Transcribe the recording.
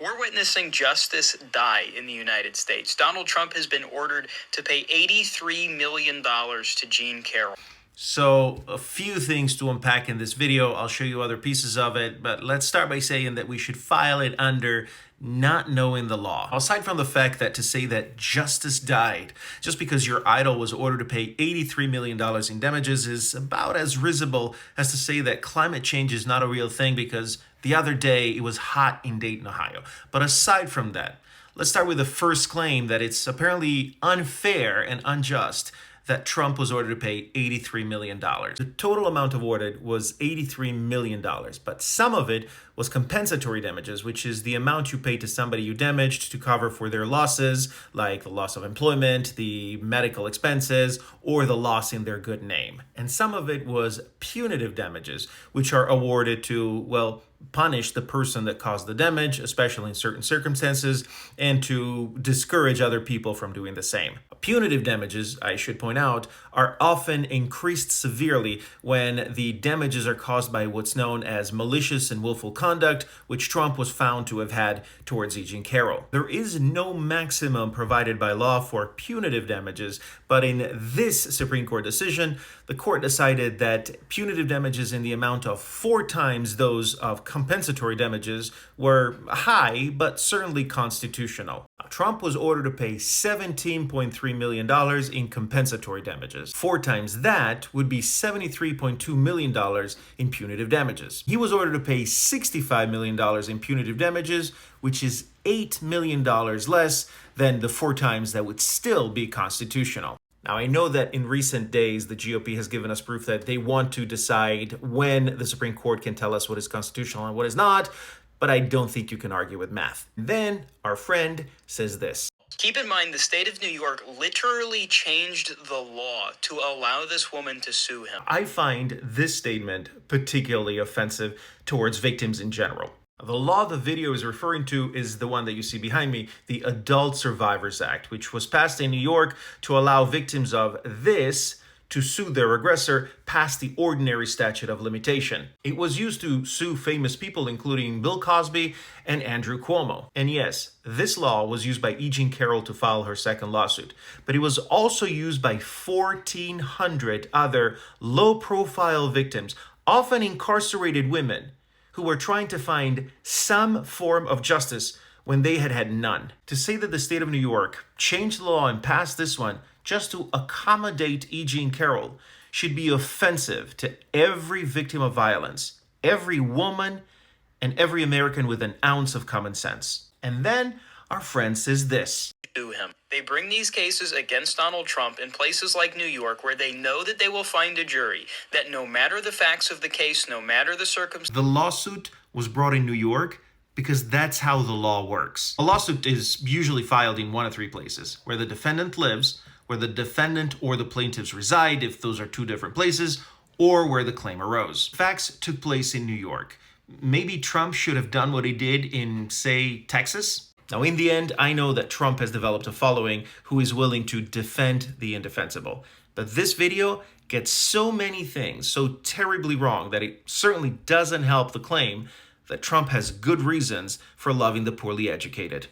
We're witnessing justice die in the United States. Donald Trump has been ordered to pay $83 million to Jean Carroll. So a few things to unpack in this video. I'll show you other pieces of it, but let's start by saying that we should file it under not knowing the law. Aside from the fact that to say that justice died just because your idol was ordered to pay $83 million in damages is about as risible as to say that climate change is not a real thing because the other day it was hot in Dayton, Ohio. But aside from that, let's start with the first claim that it's apparently unfair and unjust that Trump was ordered to pay $83 million. The total amount awarded was $83 million, but some of it was compensatory damages, which is the amount you pay to somebody you damaged to cover for their losses, like the loss of employment, the medical expenses, or the loss in their good name. And some of it was punitive damages, which are awarded to, well, punish the person that caused the damage, especially in certain circumstances, and to discourage other people from doing the same. Punitive damages, I should point out, are often increased severely when the damages are caused by what's known as malicious and willful conduct, which Trump was found to have had towards E Jean Carroll. There is no maximum provided by law for punitive damages, but in this Supreme Court decision, the court decided that punitive damages in the amount of 4 times those of compensatory damages were high, but certainly constitutional. Trump was ordered to pay $17.3 million in compensatory damages. 4 times that would be $73.2 million in punitive damages. He was ordered to pay $65 million in punitive damages, which is $8 million less than the 4 times that would still be constitutional. Now, I know that in recent days, the GOP has given us proof that they want to decide when the Supreme Court can tell us what is constitutional and what is not, but I don't think you can argue with math. Then our friend says this. Keep in mind, the state of New York literally changed the law to allow this woman to sue him. I find this statement particularly offensive towards victims in general. The law the video is referring to is the one that you see behind me, the Adult Survivors Act, which was passed in New York to allow victims of this to sue their aggressor past the ordinary statute of limitation. It was used to sue famous people including Bill Cosby and Andrew Cuomo. And yes, this law was used by E Jean Carroll to file her second lawsuit, but it was also used by 1,400 other low-profile victims, often incarcerated women, who were trying to find some form of justice when they had had none. To say that the state of New York changed the law and passed this one just to accommodate E Jean Carroll should be offensive to every victim of violence, every woman, and every American with an ounce of common sense. And then our friend says this. Sue him. They bring these cases against Donald Trump in places like New York where they know that they will find a jury, that no matter the facts of the case, no matter the circumstances. The lawsuit was brought in New York because that's how the law works. A lawsuit is usually filed in 1 of 3 places: where the defendant lives, where the defendant or the plaintiffs reside, if those are 2 different places, or where the claim arose. Facts took place in New York. Maybe Trump should have done what he did in, say, Texas? Now, in the end, I know that Trump has developed a following who is willing to defend the indefensible. But this video gets so many things so terribly wrong that it certainly doesn't help the claim that Trump has good reasons for loving the poorly educated.